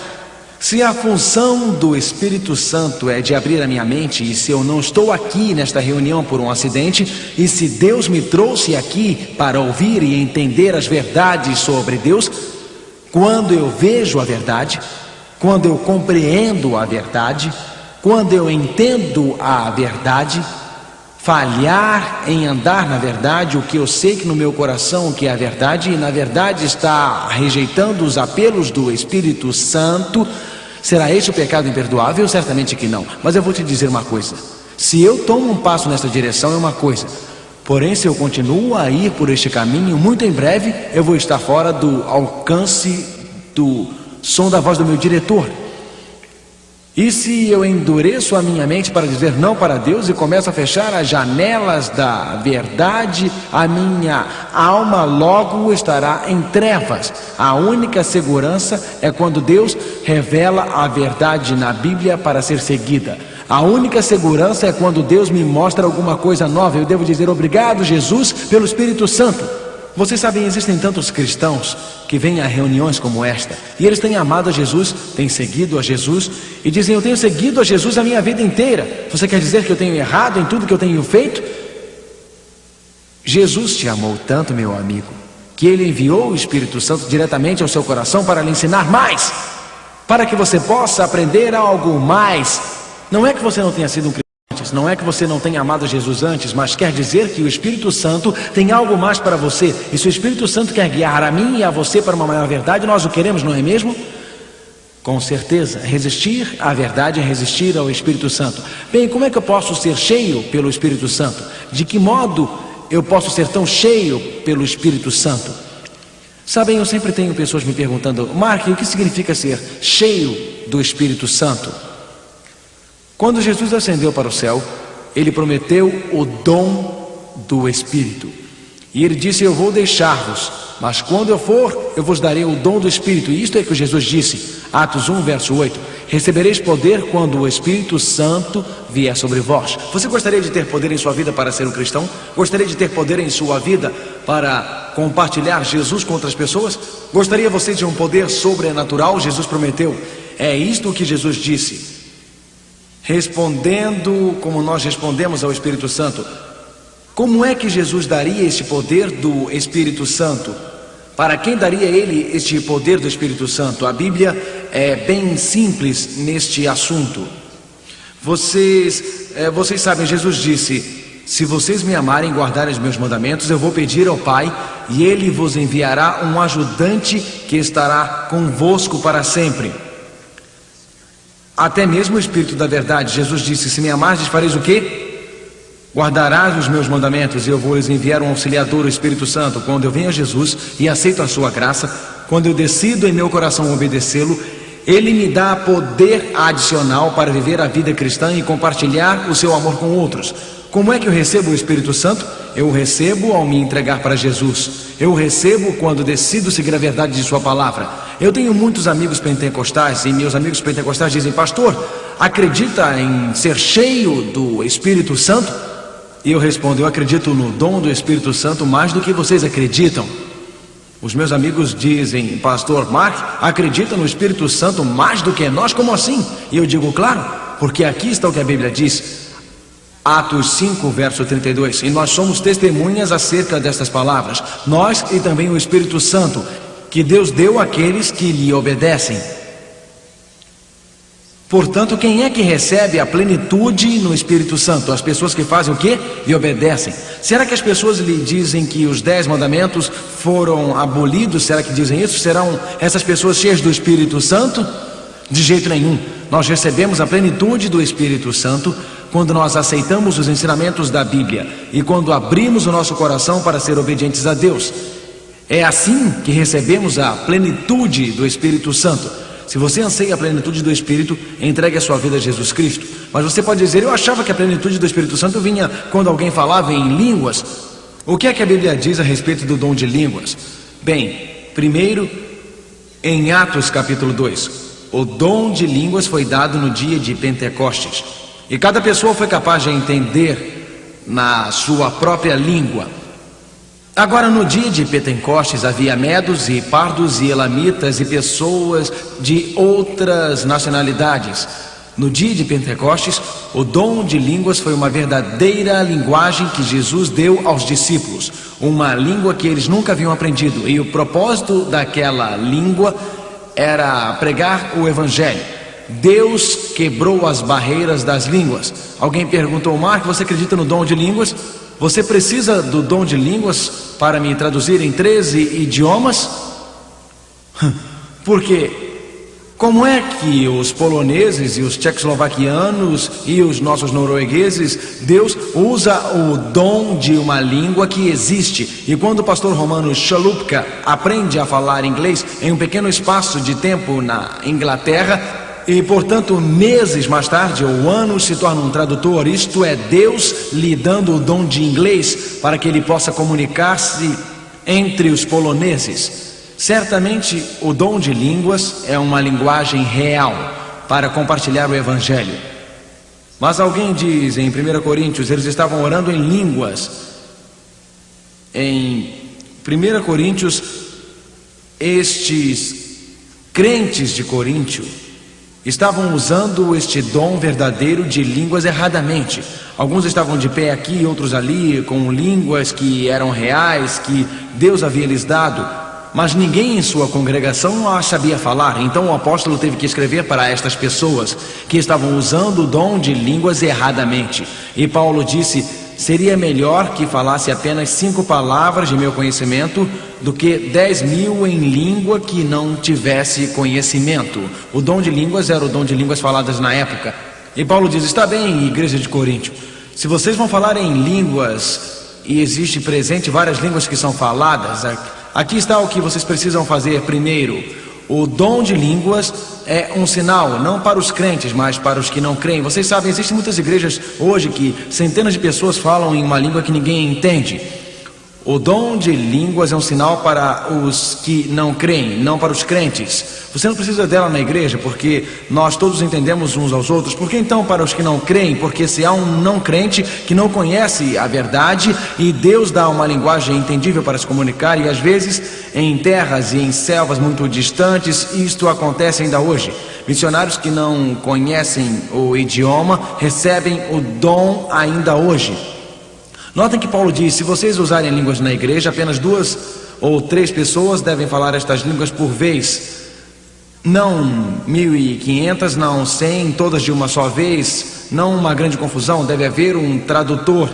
Se a função do Espírito Santo é de abrir a minha mente, e se eu não estou aqui nesta reunião por um acidente, e se Deus me trouxe aqui para ouvir e entender as verdades sobre Deus, quando eu vejo a verdade, quando eu compreendo a verdade, quando eu entendo a verdade, falhar em andar na verdade, o que eu sei que no meu coração que é a verdade, e na verdade está rejeitando os apelos do Espírito Santo, será esse o pecado imperdoável? Certamente que não. Mas eu vou te dizer uma coisa: se eu tomo um passo nessa direção é uma coisa, porém se eu continuo a ir por este caminho, muito em breve eu vou estar fora do alcance do som da voz do meu diretor. E se eu endureço a minha mente para dizer não para Deus e começo a fechar as janelas da verdade, a minha alma logo estará em trevas. A única segurança é quando Deus revela a verdade na Bíblia para ser seguida. A única segurança é quando Deus me mostra alguma coisa nova. Eu devo dizer obrigado, Jesus, pelo Espírito Santo. Vocês sabem, existem tantos cristãos que vêm a reuniões como esta, e eles têm amado a Jesus, têm seguido a Jesus, e dizem: eu tenho seguido a Jesus a minha vida inteira. Você quer dizer que eu tenho errado em tudo que eu tenho feito? Jesus te amou tanto, meu amigo, que Ele enviou o Espírito Santo diretamente ao seu coração para lhe ensinar mais, para que você possa aprender algo mais. Não é que você não tenha sido um cristão, não é que você não tenha amado Jesus antes, mas quer dizer que o Espírito Santo tem algo mais para você. E se o Espírito Santo quer guiar a mim e a você para uma maior verdade, nós o queremos, não é mesmo? Com certeza, resistir à verdade é resistir ao Espírito Santo. Bem, como é que eu posso ser cheio pelo Espírito Santo? De que modo eu posso ser tão cheio pelo Espírito Santo? Sabem, eu sempre tenho pessoas me perguntando: Mark, o que significa ser cheio do Espírito Santo? Quando Jesus ascendeu para o céu, Ele prometeu o dom do Espírito. E Ele disse: eu vou deixar-vos, mas quando eu for, eu vos darei o dom do Espírito. E isto é que Jesus disse, Atos 1, verso 8: recebereis poder quando o Espírito Santo vier sobre vós. Você gostaria de ter poder em sua vida para ser um cristão? Gostaria de ter poder em sua vida para compartilhar Jesus com outras pessoas? Gostaria você de um poder sobrenatural? Jesus prometeu. É isto que Jesus disse. Respondendo como nós respondemos ao Espírito Santo, como é que Jesus daria este poder do Espírito Santo? Para quem daria Ele este poder do Espírito Santo? A Bíblia é bem simples neste assunto. Vocês sabem, Jesus disse: se vocês me amarem e guardarem os meus mandamentos, eu vou pedir ao Pai, e Ele vos enviará um ajudante que estará convosco para sempre. Até mesmo o Espírito da verdade. Jesus disse: se me amardes, fareis o quê? Guardarás os meus mandamentos, e eu vou lhes enviar um auxiliador, o Espírito Santo. Quando eu venho a Jesus e aceito a sua graça, quando eu decido em meu coração obedecê-lo, Ele me dá poder adicional para viver a vida cristã e compartilhar o seu amor com outros. Como é que eu recebo o Espírito Santo? Eu o recebo ao me entregar para Jesus. Eu o recebo quando decido seguir a verdade de sua palavra. Eu tenho muitos amigos pentecostais, e meus amigos pentecostais dizem: pastor, acredita em ser cheio do Espírito Santo? E eu respondo: eu acredito no dom do Espírito Santo mais do que vocês acreditam. Os meus amigos dizem: pastor Mark, acredita no Espírito Santo mais do que nós? Como assim? E eu digo: claro, porque aqui está o que a Bíblia diz. Atos 5, verso 32. E nós somos testemunhas acerca destas palavras, nós e também o Espírito Santo, que Deus deu àqueles que lhe obedecem. Portanto, quem é que recebe a plenitude no Espírito Santo? As pessoas que fazem o quê? Lhe obedecem. Será que as pessoas lhe dizem que os 10 mandamentos foram abolidos? Será que dizem isso? Serão essas pessoas cheias do Espírito Santo? De jeito nenhum. Nós recebemos a plenitude do Espírito Santo quando nós aceitamos os ensinamentos da Bíblia e quando abrimos o nosso coração para ser obedientes a Deus. É assim que recebemos a plenitude do Espírito Santo. Se você anseia a plenitude do Espírito, entregue a sua vida a Jesus Cristo. Mas você pode dizer: eu achava que a plenitude do Espírito Santo vinha quando alguém falava em línguas. O que é que a Bíblia diz a respeito do dom de línguas? Bem, primeiro, em Atos capítulo 2, o dom de línguas foi dado no dia de Pentecostes. E cada pessoa foi capaz de entender na sua própria língua. Agora, no dia de Pentecostes, havia medos e pardos e elamitas e pessoas de outras nacionalidades. No dia de Pentecostes, o dom de línguas foi uma verdadeira linguagem que Jesus deu aos discípulos. Uma língua que eles nunca haviam aprendido. E o propósito daquela língua era pregar o Evangelho. Deus quebrou as barreiras das línguas. Alguém perguntou: Mark, você acredita no dom de línguas? Você precisa do dom de línguas para me traduzir em 13 idiomas? Porque como é que os poloneses e os tchecoslovaquianos e os nossos noruegueses, Deus usa o dom de uma língua que existe? E quando o pastor Romano Chalupka aprende a falar inglês em um pequeno espaço de tempo na Inglaterra, e portanto meses mais tarde ou anos se torna um tradutor, isto é Deus lhe dando o dom de inglês para que ele possa comunicar-se entre os poloneses. Certamente o dom de línguas é uma linguagem real para compartilhar o Evangelho. Mas alguém diz em 1 Coríntios, eles estavam orando em línguas. Em 1 Coríntios, estes crentes de Coríntio estavam usando este dom verdadeiro de línguas erradamente. Alguns estavam de pé aqui, outros ali, com línguas que eram reais, que Deus havia lhes dado, mas ninguém em sua congregação as sabia falar. Então o apóstolo teve que escrever para estas pessoas que estavam usando o dom de línguas erradamente. E Paulo disse: seria melhor que falasse apenas 5 palavras de meu conhecimento do que 10.000 em língua que não tivesse conhecimento. O dom de línguas era o dom de línguas faladas na época. E Paulo diz: está bem, igreja de Coríntio, se vocês vão falar em línguas, e existe presente várias línguas que são faladas, aqui está o que vocês precisam fazer primeiro. O dom de línguas é um sinal, não para os crentes, mas para os que não creem. Vocês sabem, existem muitas igrejas hoje que centenas de pessoas falam em uma língua que ninguém entende. O dom de línguas é um sinal para os que não creem, não para os crentes. Você não precisa dela na igreja, porque nós todos entendemos uns aos outros. Por que então para os que não creem? Porque se há um não crente que não conhece a verdade, e Deus dá uma linguagem entendível para se comunicar, e às vezes em terras e em selvas muito distantes, isto acontece ainda hoje. Missionários que não conhecem o idioma recebem o dom ainda hoje. Notem que Paulo diz: se vocês usarem línguas na igreja, apenas 2 ou 3 pessoas devem falar estas línguas por vez. Não 1.500, não 100, todas de uma só vez. Não uma grande confusão. Deve haver um tradutor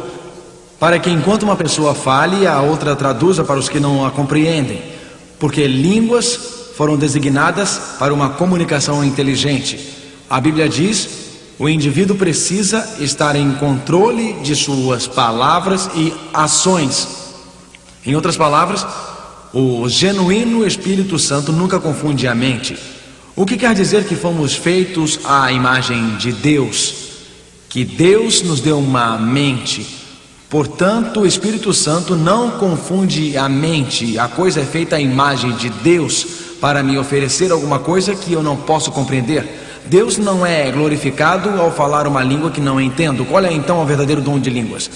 para que enquanto uma pessoa fale, a outra traduza para os que não a compreendem. Porque línguas foram designadas para uma comunicação inteligente. A Bíblia diz: o indivíduo precisa estar em controle de suas palavras e ações. Em outras palavras, o genuíno Espírito Santo nunca confunde a mente. O que quer dizer que fomos feitos à imagem de Deus? Que Deus nos deu uma mente. Portanto, o Espírito Santo não confunde a mente. A coisa é feita à imagem de Deus para me oferecer alguma coisa que eu não posso compreender. Deus não é glorificado ao falar uma língua que não entendo. Qual é então o verdadeiro dom de línguas?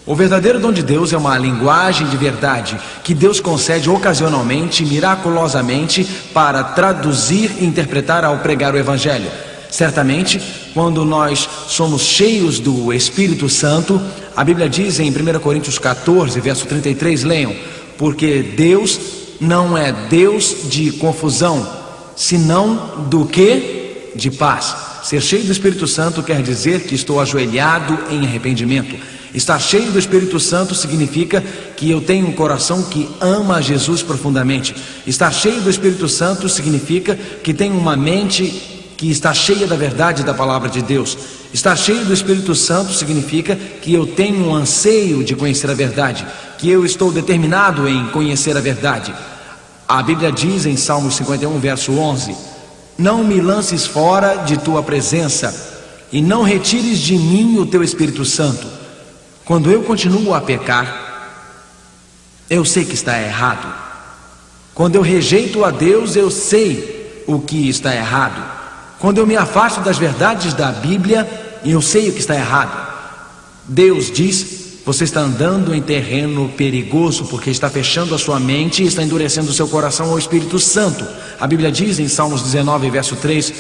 O verdadeiro dom de Deus é uma linguagem de verdade que Deus concede ocasionalmente, miraculosamente, para traduzir e interpretar ao pregar o Evangelho. Certamente, quando nós somos cheios do Espírito Santo, a Bíblia diz em 1 Coríntios 14, verso 33, leiam: porque Deus não é Deus de confusão, senão do que? De paz. Ser cheio do Espírito Santo quer dizer que estou ajoelhado em arrependimento. Estar cheio do Espírito Santo significa que eu tenho um coração que ama Jesus profundamente. Estar cheio do Espírito Santo significa que tenho uma mente que está cheia da verdade da palavra de Deus. Estar cheio do Espírito Santo significa que eu tenho um anseio de conhecer a verdade, que eu estou determinado em conhecer a verdade. A Bíblia diz em Salmos 51, verso 11: não me lances fora de tua presença, e não retires de mim o teu Espírito Santo. Quando eu continuo a pecar, eu sei que está errado. Quando eu rejeito a Deus, eu sei o que está errado. Quando eu me afasto das verdades da Bíblia, eu sei o que está errado. Deus diz: você está andando em terreno perigoso, porque está fechando a sua mente e está endurecendo o seu coração ao Espírito Santo. A Bíblia diz em Salmos 19, verso 13: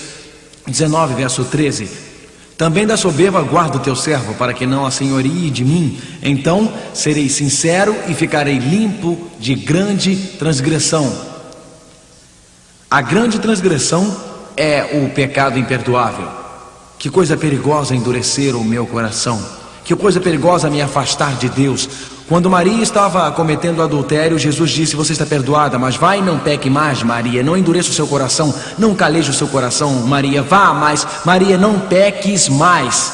também da soberba guarda o teu servo, para que não assenhorie de mim. Então serei sincero e ficarei limpo de grande transgressão. A grande transgressão é o pecado imperdoável. Que coisa perigosa endurecer o meu coração. Que coisa perigosa me afastar de Deus. Quando Maria estava cometendo adultério, Jesus disse: você está perdoada, mas vai e não peque mais, Maria. Não endureça o seu coração, não caleje o seu coração, Maria. Vá, mas Maria, não peques mais.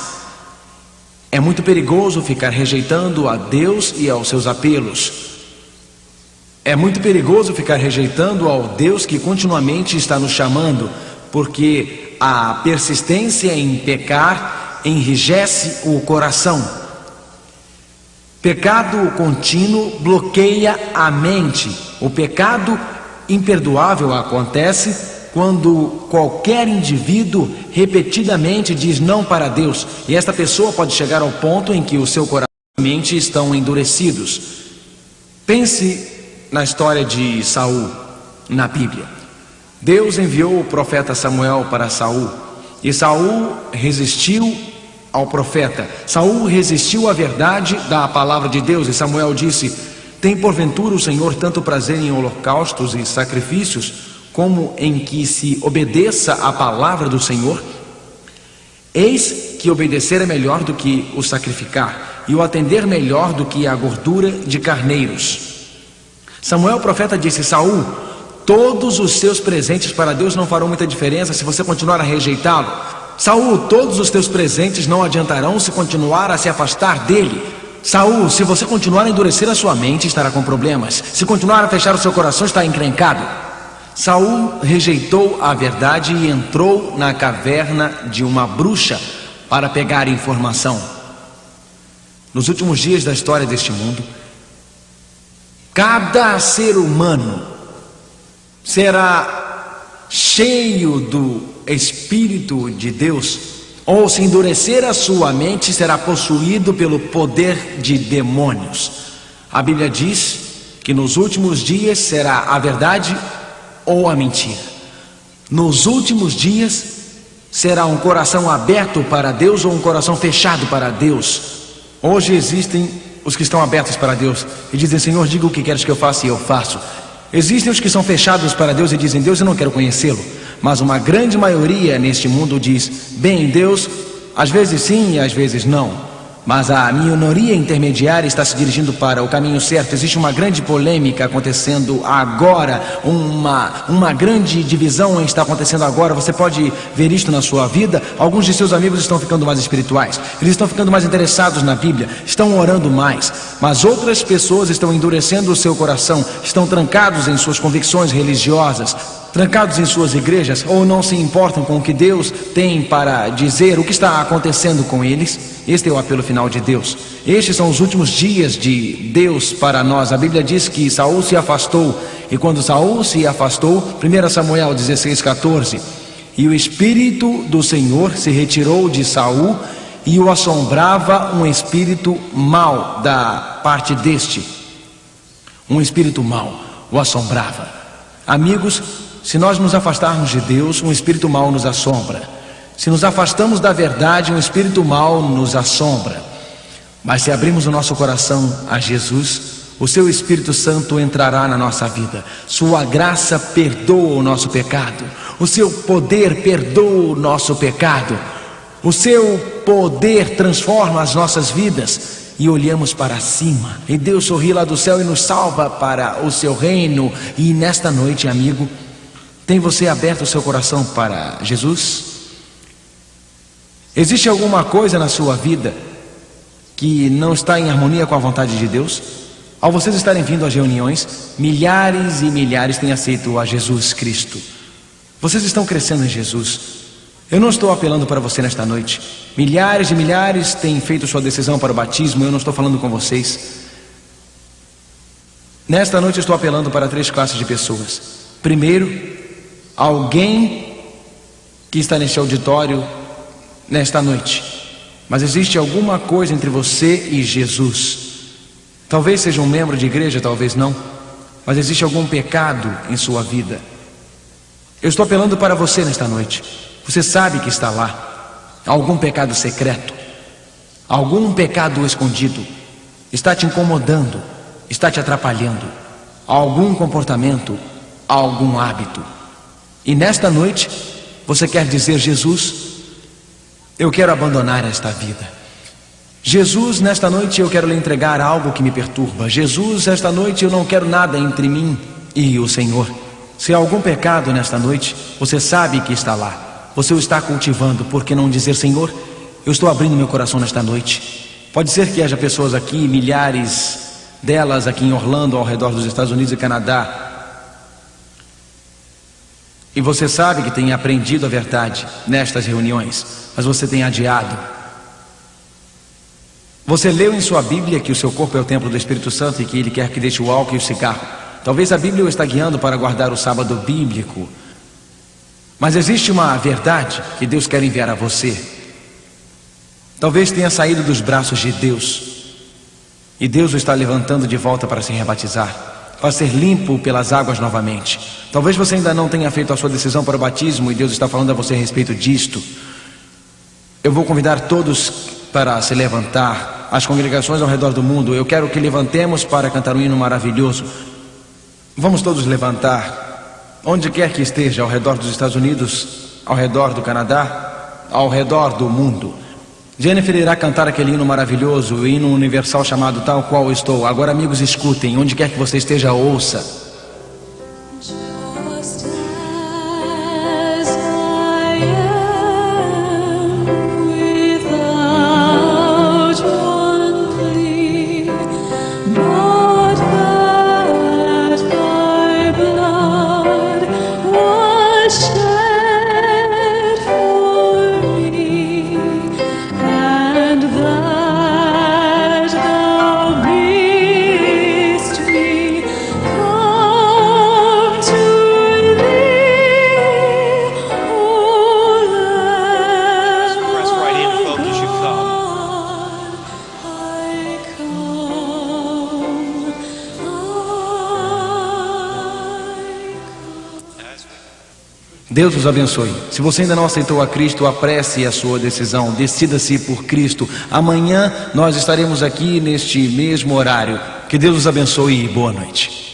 É muito perigoso ficar rejeitando a Deus e aos seus apelos. É muito perigoso ficar rejeitando ao Deus que continuamente está nos chamando, porque a persistência em pecar enrijece o coração. Pecado contínuo bloqueia a mente. O pecado imperdoável acontece quando qualquer indivíduo repetidamente diz não para Deus, e esta pessoa pode chegar ao ponto em que o seu coração e a mente estão endurecidos. Pense na história de Saul na Bíblia. Deus enviou o profeta Samuel para Saul, e Saul resistiu ao profeta. Saul resistiu à verdade da palavra de Deus, e Samuel disse: tem porventura o Senhor tanto prazer em holocaustos e sacrifícios, como em que se obedeça à palavra do Senhor? Eis que obedecer é melhor do que o sacrificar, e o atender melhor do que a gordura de carneiros. Samuel, profeta, disse: Saul, todos os seus presentes para Deus não farão muita diferença se você continuar a rejeitá-lo. Saul, todos os teus presentes não adiantarão se continuar a se afastar dele. Saul, se você continuar a endurecer a sua mente, estará com problemas. Se continuar a fechar o seu coração, está encrencado. Saul rejeitou a verdade e entrou na caverna de uma bruxa para pegar informação. Nos últimos dias da história deste mundo, cada ser humano será cheio do Espírito de Deus, ou se endurecer a sua mente, será possuído pelo poder de demônios. A Bíblia diz que nos últimos dias será a verdade ou a mentira. Nos últimos dias será um coração aberto para Deus ou um coração fechado para Deus. Hoje existem os que estão abertos para Deus e dizem: Senhor, diga o que queres que eu faça e eu faço. Existem os que são fechados para Deus e dizem: Deus, eu não quero conhecê-lo. Mas uma grande maioria neste mundo diz: bem, Deus, às vezes sim e às vezes não. Mas a minoria intermediária está se dirigindo para o caminho certo. Existe uma grande polêmica acontecendo agora, uma grande divisão está acontecendo agora. Você pode ver isto na sua vida. Alguns de seus amigos estão ficando mais espirituais, eles estão ficando mais interessados na Bíblia, estão orando mais. Mas outras pessoas estão endurecendo o seu coração, estão trancados em suas convicções religiosas, trancados em suas igrejas, ou não se importam com o que Deus tem para dizer, o que está acontecendo com eles. Este é o apelo final de Deus. Estes são os últimos dias de Deus para nós. A Bíblia diz que Saul se afastou, e quando Saul se afastou, 1 Samuel 16:14, e o Espírito do Senhor se retirou de Saul, e o assombrava um espírito mau da parte deste. Um espírito mau o assombrava. Amigos, se nós nos afastarmos de Deus, um espírito mau nos assombra. Se nos afastamos da verdade, um espírito mau nos assombra. Mas se abrirmos o nosso coração a Jesus, o seu Espírito Santo entrará na nossa vida. Sua graça perdoa o nosso pecado. O seu poder perdoa o nosso pecado. O seu poder transforma as nossas vidas. E olhamos para cima, e Deus sorri lá do céu e nos salva para o seu reino. E nesta noite, amigo, tem você aberto o seu coração para Jesus? Existe alguma coisa na sua vida que não está em harmonia com a vontade de Deus? Ao vocês estarem vindo às reuniões, milhares e milhares têm aceito a Jesus Cristo. Vocês estão crescendo em Jesus. Eu não estou apelando para você nesta noite. Milhares e milhares têm feito sua decisão para o batismo. Eu não estou falando com vocês. Nesta noite eu estou apelando para 3 classes de pessoas. Primeiro, alguém que está neste auditório nesta noite, mas existe alguma coisa entre você e Jesus. Talvez seja um membro de igreja, talvez não, mas existe algum pecado em sua vida. Eu estou apelando para você nesta noite. Você sabe que está lá. Algum pecado secreto, algum pecado escondido está te incomodando, está te atrapalhando. Algum comportamento, algum hábito. E nesta noite você quer dizer: Jesus, eu quero abandonar esta vida. Jesus, nesta noite eu quero lhe entregar algo que me perturba. Jesus, esta noite eu não quero nada entre mim e o Senhor. Se há algum pecado nesta noite, você sabe que está lá. Você o está cultivando. Por que não dizer: Senhor, eu estou abrindo meu coração nesta noite. Pode ser que haja pessoas aqui, milhares delas aqui em Orlando, ao redor dos Estados Unidos e Canadá, e você sabe que tem aprendido a verdade nestas reuniões, mas você tem adiado. Você leu em sua Bíblia que o seu corpo é o templo do Espírito Santo e que Ele quer que deixe o álcool e o cigarro. Talvez a Bíblia o está guiando para guardar o sábado bíblico, mas existe uma verdade que Deus quer enviar a você. Talvez tenha saído dos braços de Deus e Deus o está levantando de volta para se rebatizar, para ser limpo pelas águas novamente. Talvez você ainda não tenha feito a sua decisão para o batismo e Deus está falando a você a respeito disto. Eu vou convidar todos para se levantar, as congregações ao redor do mundo. Eu quero que levantemos para cantar um hino maravilhoso. Vamos todos levantar, onde quer que esteja, ao redor dos Estados Unidos, ao redor do Canadá, ao redor do mundo. Jennifer irá cantar aquele hino maravilhoso, o hino universal chamado Tal Qual Estou. Agora, amigos, escutem, onde quer que você esteja, ouça. Just as I am, without one plea, but that thy blood was shed for me, and that thou bidst me come to thee, O Lamb Press right in, folks, as you come. of God. I come. Deus os abençoe. Se você ainda não aceitou a Cristo, apresse a sua decisão, decida-se por Cristo. Amanhã nós estaremos aqui neste mesmo horário. Que Deus os abençoe e boa noite.